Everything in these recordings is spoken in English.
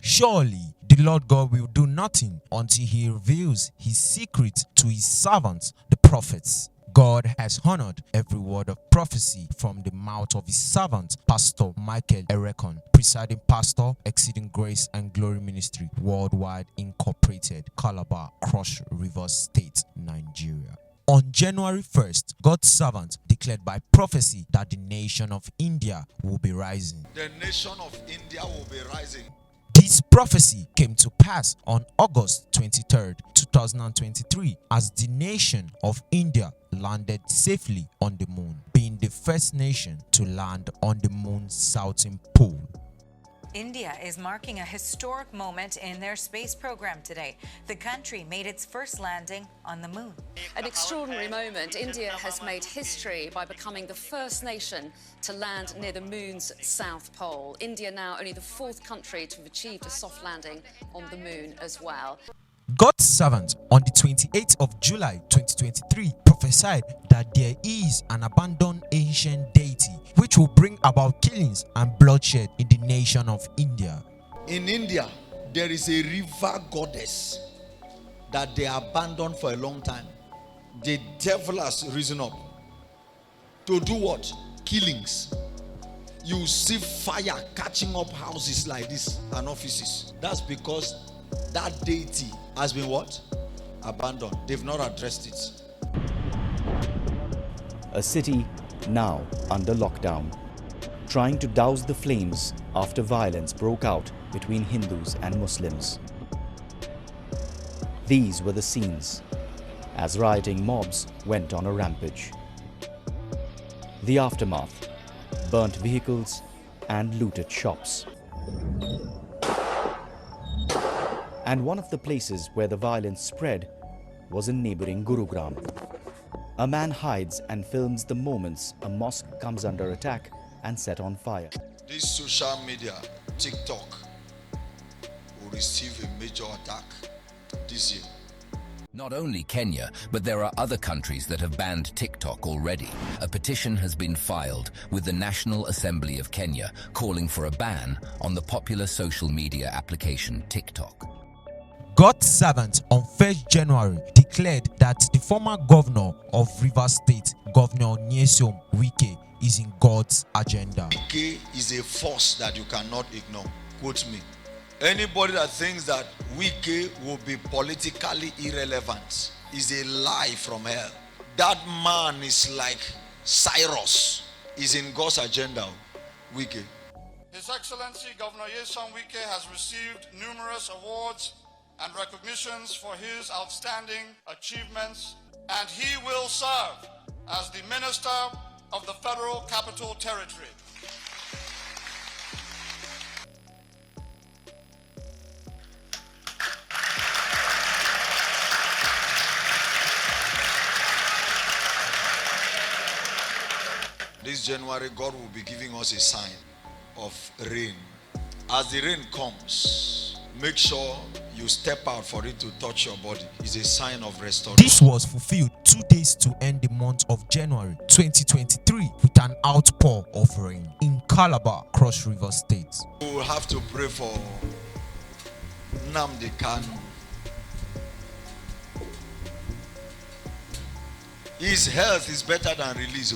Surely the Lord God will do nothing until he reveals his secret to his servants, the prophets. God has honored every word of prophecy from the mouth of his servant, Pastor Michael Ereokon, presiding pastor, Exceeding Grace and Glory Ministry Worldwide Incorporated, Calabar, Cross River State, Nigeria. On January 1st, God's servant declared by prophecy that the nation of India will be rising. The nation of India will be rising. This prophecy came to pass on August 23rd, 2023, as the nation of India landed safely on the moon, being the first nation to land on the moon's southern pole. India is marking a historic moment in their space program today. The country made its first landing on the moon. An extraordinary moment. India has made history by becoming the first nation to land near the moon's south pole. India now only the fourth country to have achieved a soft landing on the moon as well. God's servant on the 28th of July 2023 prophesied that there is an abandoned ancient deity which will bring about killings and bloodshed in the nation of India. In India, there is a river goddess that they abandoned for a long time. The devil has risen up to do what? Killings. You see fire catching up houses like this and offices. That's because that deity has been what? Abandoned. They've not addressed it. A city now under lockdown, trying to douse the flames after violence broke out between Hindus and Muslims. These were the scenes as rioting mobs went on a rampage. The aftermath: burnt vehicles and looted shops. And one of the places where the violence spread was in neighboring Gurugram. A man hides and films the moments a mosque comes under attack and set on fire. This social media, TikTok, will receive a major attack this year. Not only Kenya, but there are other countries that have banned TikTok already. A petition has been filed with the National Assembly of Kenya calling for a ban on the popular social media application TikTok. God's servant on 1st January declared that the former governor of Rivers State, Governor Nyesom Wike, is in God's agenda. Wike is a force that you cannot ignore. Quote me. Anybody that thinks that Wike will be politically irrelevant is a lie from hell. That man is like Cyrus, is in God's agenda. Wike. His Excellency Governor Nyesom Wike has received numerous awards and recognitions for his outstanding achievements, and he will serve as the Minister of the Federal Capital Territory. This January, God will be giving us a sign of rain. As the rain comes, make sure you step out for it to touch your body. It's a sign of restoration. This was fulfilled 2 days to end the month of January 2023 with an outpour of rain in Calabar, Cross River State. We will have to pray for Nnamdi Kanu. His health is better than release.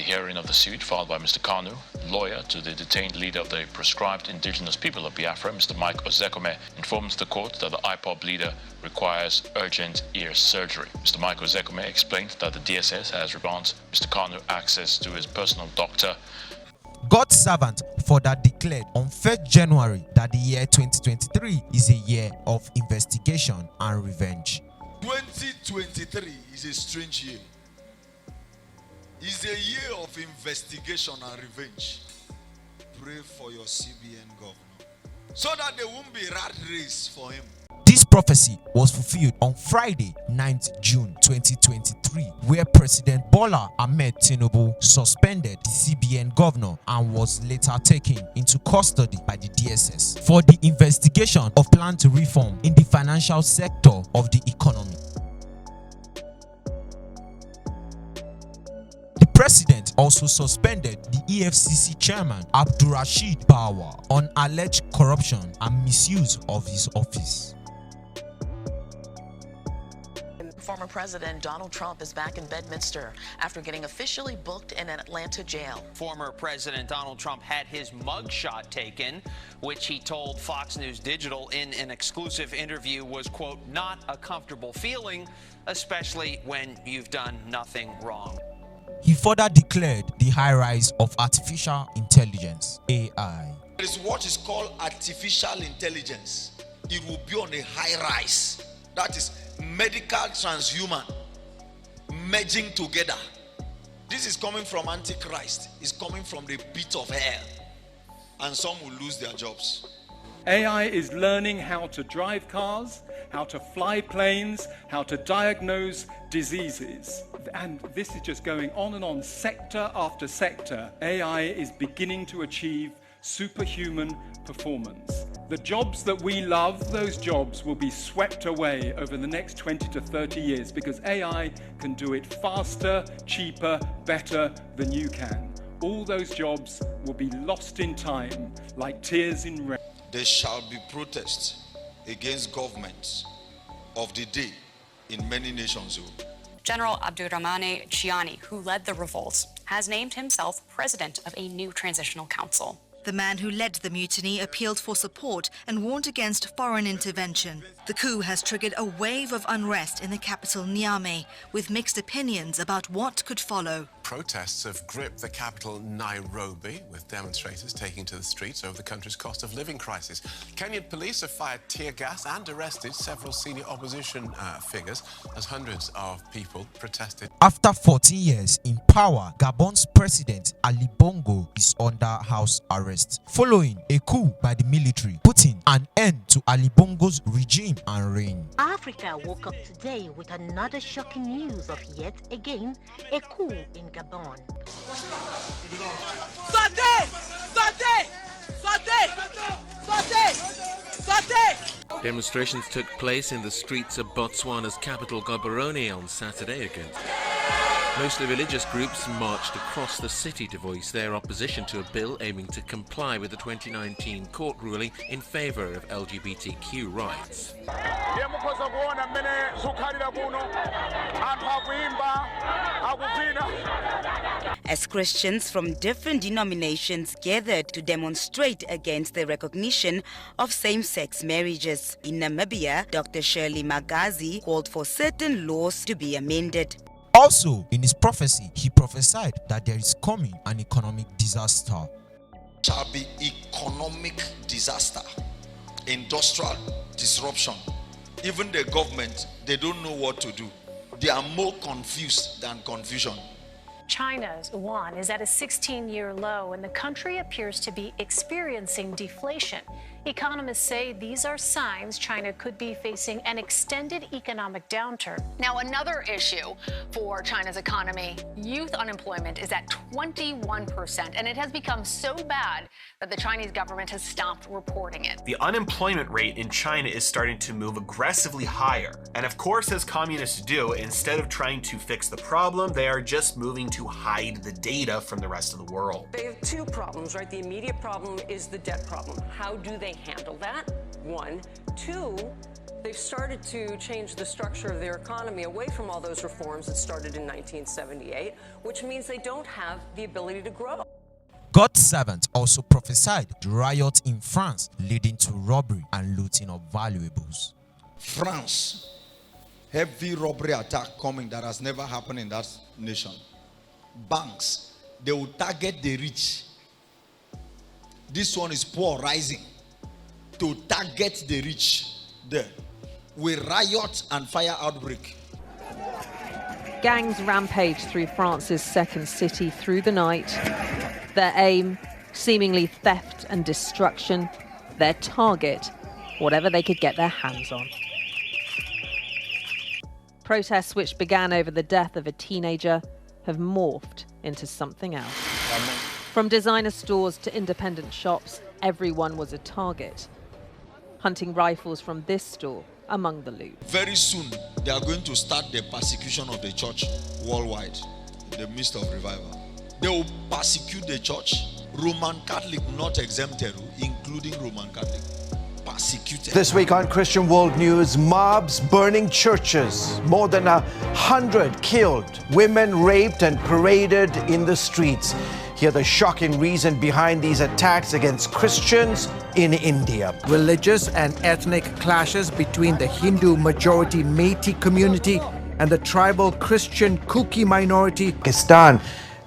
Hearing of the suit filed by Mr. Kanu, lawyer to the detained leader of the proscribed indigenous people of Biafra, Mr. Mike Ozekome, informs the court that the IPOB leader requires urgent ear surgery. Mr. Mike Ozekome explained that the DSS has granted Mr. Kanu access to his personal doctor. God's servant for that declared on 1st January that the year 2023 is a year of investigation and revenge. 2023 is a strange year. It's a year of investigation and revenge. Pray for your CBN governor so that there won't be rat race for him. This prophecy was fulfilled on Friday, 9th June 2023, where President Bola Ahmed Tinubu suspended the CBN governor and was later taken into custody by the DSS for the investigation of planned reform in the financial sector of the economy. The president also suspended the EFCC chairman Abdulrasheed Bawa on alleged corruption and misuse of his office. Former President Donald Trump is back in Bedminster after getting officially booked in an Atlanta jail. Former President Donald Trump had his mugshot taken, which he told Fox News Digital in an exclusive interview was, quote, not a comfortable feeling, especially when you've done nothing wrong. He further declared the high rise of artificial intelligence, AI. There is what is called artificial intelligence. It will be on a high rise. That is medical transhuman merging together. This is coming from Antichrist. It's coming from the pit of hell. And some will lose their jobs. AI is learning how to drive cars, how to fly planes, how to diagnose diseases. And this is just going on and on, sector after sector. AI is beginning to achieve superhuman performance. The jobs that we love, those jobs will be swept away over the next 20 to 30 years because AI can do it faster, cheaper, better than you can. All those jobs will be lost in time like tears in rain. There shall be protests against governments of the day in many nations. General Abdurrahmane Chiani, who led the revolt, has named himself president of a new transitional council. The man who led the mutiny appealed for support and warned against foreign intervention. The coup has triggered a wave of unrest in the capital Niamey, with mixed opinions about what could follow. Protests have gripped the capital Nairobi, with demonstrators taking to the streets over the country's cost of living crisis. Kenyan police have fired tear gas and arrested several senior opposition figures as hundreds of people protested. After 14 years in power, Gabon's president Ali Bongo is under house arrest following a coup by the military, putting an end to Ali Bongo's regime and reign. Africa woke up today with another shocking news of yet again a coup in Gabon. Demonstrations took place in the streets of Botswana's capital Gaborone on Saturday against. Mostly religious groups marched across the city to voice their opposition to a bill aiming to comply with the 2019 court ruling in favor of LGBTQ rights. As Christians from different denominations gathered to demonstrate against the recognition of same-sex marriages. In Namibia, Dr. Shirley Magazi called for certain laws to be amended. Also, in his prophecy, he prophesied that there is coming an economic disaster. Shall be economic disaster, industrial disruption. Even the government, they don't know what to do. They are more confused than confusion. China's yuan is at a 16-year low, and the country appears to be experiencing deflation. Economists say these are signs China could be facing an extended economic downturn. Now, another issue for China's economy, youth unemployment is at 21%, and it has become so bad that the Chinese government has stopped reporting it. The unemployment rate in China is starting to move aggressively higher. And of course, as communists do, instead of trying to fix the problem, they are just moving to hide the data from the rest of the world. They have two problems, right? The immediate problem is the debt problem. How do they handle that? One. Two, they've started to change the structure of their economy away from all those reforms that started in 1978, which means they don't have the ability to grow. God's servant also prophesied the riot in France, leading to robbery and looting of valuables. France, heavy robbery attack coming that has never happened in that nation. Banks, they will target the rich. This one is poor rising. To target the rich there. We riot and fire outbreak. Gangs rampage through France's second city through the night. Their aim, seemingly theft and destruction. Their target, whatever they could get their hands on. Protests which began over the death of a teenager have morphed into something else. From designer stores to independent shops, everyone was a target. Hunting rifles from this store among the loot. Very soon, they are going to start the persecution of the church worldwide. the midst of revival. They will persecute the church. Roman Catholic not exempted, including Roman Catholic. Persecuted. This week on Christian World News, mobs burning churches, more than 100 killed, women raped and paraded in the streets. Hear the shocking reason behind these attacks against Christians in India. Religious and ethnic clashes between the Hindu majority Meitei community and the tribal Christian Kuki minority. Pakistan,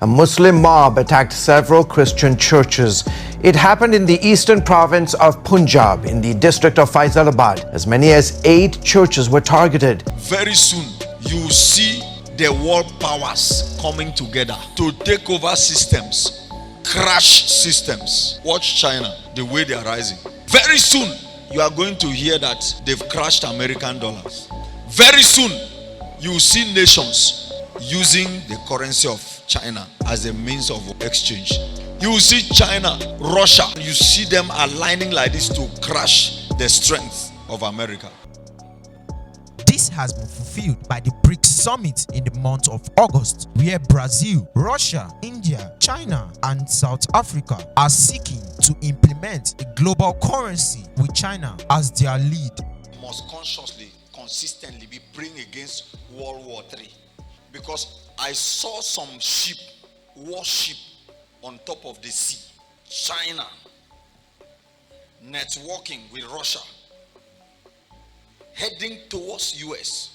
a Muslim mob attacked several Christian churches. It happened in the eastern province of Punjab, in the district of Faisalabad. As many as 8 churches were targeted. Very soon, you will see the world powers coming together to take over systems, crash systems. Watch China, the way they are rising. Very soon, you are going to hear that they've crashed American dollars. Very soon, you will see nations using the currency of China as a means of exchange. You will see China, Russia, you see them aligning like this to crash the strength of America. This has been fulfilled by the BRICS summit in the month of August, where Brazil, Russia, India, China, and South Africa are seeking to implement a global currency with China as their lead. Must consciously, consistently be praying against World War III. Because I saw some ship, warship on top of the sea. China networking with Russia, heading towards US.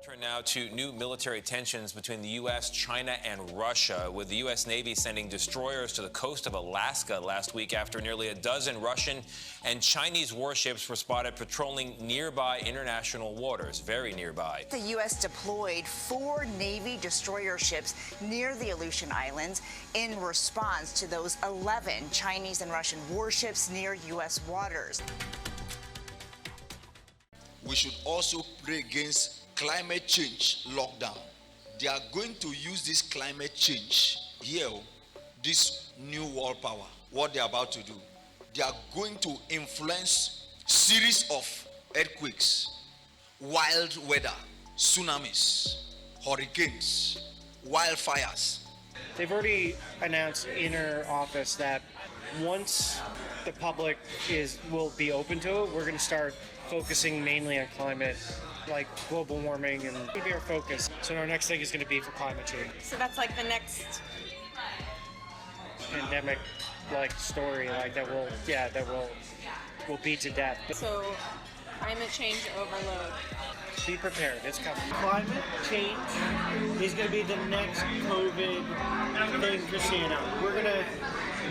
Turn now to new military tensions between the U.S., China, and Russia, with the U.S. Navy sending destroyers to the coast of Alaska last week after nearly a dozen Russian and Chinese warships were spotted patrolling nearby international waters, very nearby. The U.S. deployed 4 Navy destroyer ships near the Aleutian Islands in response to those 11 Chinese and Russian warships near U.S. waters. We should also pray against climate change lockdown. They are going to use this climate change here, this new world power, what they are about to do. They are going to influence series of earthquakes, wild weather, tsunamis, hurricanes, wildfires. They've already announced in our office that once the public will be open to it, we're going to start focusing mainly on climate, like global warming, and it'll be our focus. So our next thing is going to be for climate change. So that's like the next pandemic story that will beat to death. So climate change overload. Be prepared, it's coming. Climate change is going to be the next COVID thing for CNN.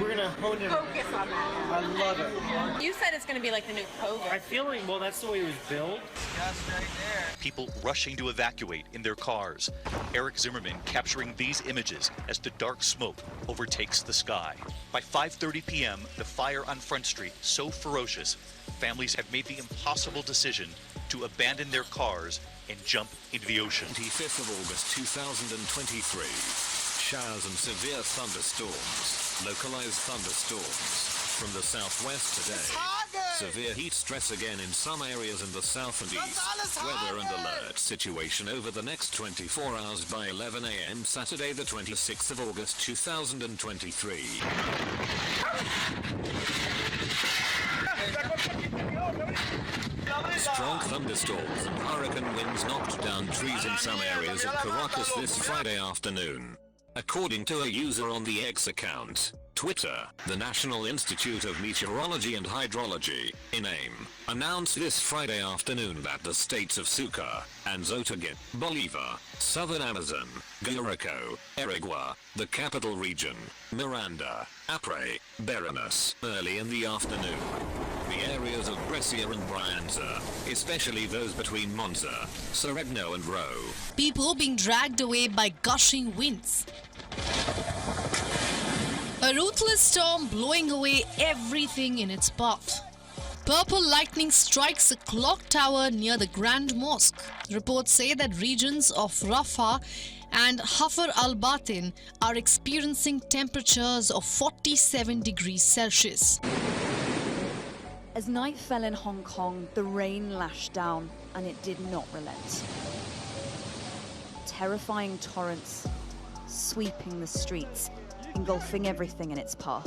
We're gonna hone it. Focus on it. I love it. You said it's going to be like the new COVID. I feel like, well, that's the way it was built. Just right there. People rushing to evacuate in their cars. Eric Zimmerman capturing these images as the dark smoke overtakes the sky. By 5:30 p.m., the fire on Front Street so ferocious, families have made the impossible decision to abandon their cars and jump into the ocean. 25th of August 2023. Showers and severe thunderstorms. Localized thunderstorms from the southwest today. Severe heat stress again in some areas in the south and east. Weather and alert situation over the next 24 hours by 11 a.m. Saturday the 26th of August 2023. Strong thunderstorms and hurricane winds knocked down trees in some areas of Caracas this Friday afternoon. According to a user on the X account, Twitter, the National Institute of Meteorology and Hydrology, INAME, announced this Friday afternoon that the states of Sucre, Anzoátegui, Bolívar, Southern Amazon, Guárico, Aragua, the Capital Region, Miranda, Apre, Beranas, early in the afternoon. The areas of Brescia and Brianza, especially those between Monza, Seregno and Rho. People being dragged away by gushing winds. A ruthless storm blowing away everything in its path. Purple lightning strikes a clock tower near the Grand Mosque. Reports say that regions of Rafah and Hafar al-Batin are experiencing temperatures of 47 degrees Celsius. As night fell in Hong Kong, the rain lashed down and it did not relent. Terrifying torrents, sweeping the streets, engulfing everything in its path.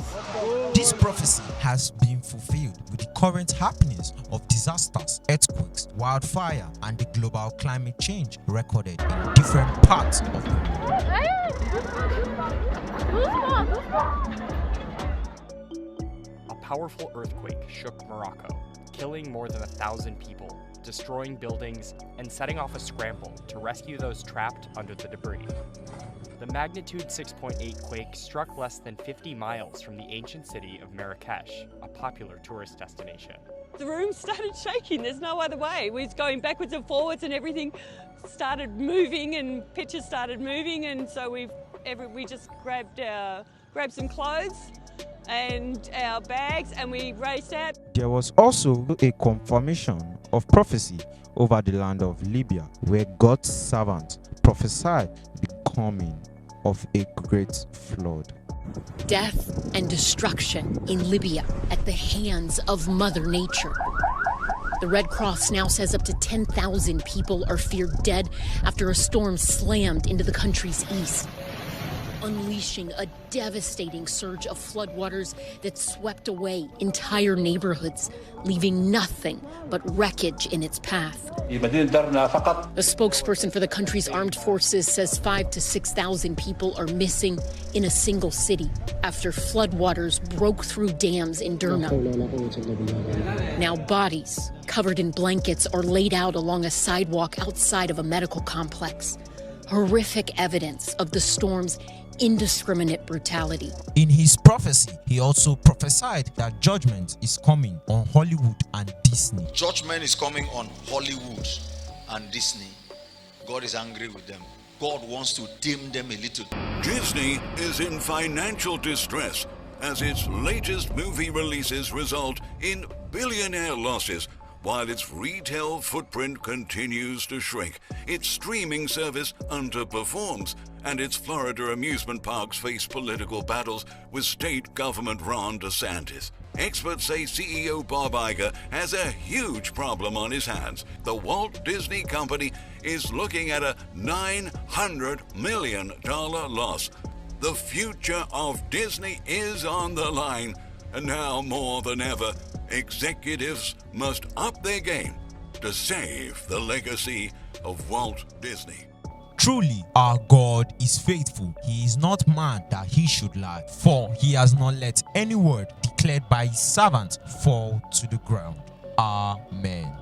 This prophecy has been fulfilled with the current happenings of disasters, earthquakes, wildfire, and the global climate change recorded in different parts of the world. A powerful earthquake shook Morocco, killing more than 1,000 people, destroying buildings, and setting off a scramble to rescue those trapped under the debris. The magnitude 6.8 quake struck less than 50 miles from the ancient city of Marrakesh, a popular tourist destination. The room started shaking, there's no other way. We was going backwards and forwards and everything started moving and pictures started moving, and so we just grabbed some clothes and our bags and we raced out. There was also a confirmation of prophecy over the land of Libya, where God's servant prophesied the coming of a great flood. Death and destruction in Libya at the hands of Mother Nature. The Red Cross now says up to 10,000 people are feared dead after a storm slammed into the country's east, unleashing a devastating surge of floodwaters that swept away entire neighborhoods, leaving nothing but wreckage in its path. A spokesperson for the country's armed forces says 5,000 to 6,000 people are missing in a single city after floodwaters broke through dams in Derna. Now bodies covered in blankets are laid out along a sidewalk outside of a medical complex. Horrific evidence of the storm's indiscriminate brutality. In his prophecy, he also prophesied that judgment is coming on Hollywood and Disney. Judgment is coming on Hollywood and Disney. God is angry with them. God wants to dim them a little. Disney is in financial distress as its latest movie releases result in billionaire losses, while its retail footprint continues to shrink. Its streaming service underperforms, and its Florida amusement parks face political battles with state government Ron DeSantis. Experts say CEO Bob Iger has a huge problem on his hands. The Walt Disney Company is looking at a $900 million loss. The future of Disney is on the line, and now more than ever, executives must up their game to save the legacy of Walt Disney. Truly, our God is faithful. He is not man that he should lie, for he has not let any word declared by his servant fall to the ground. Amen.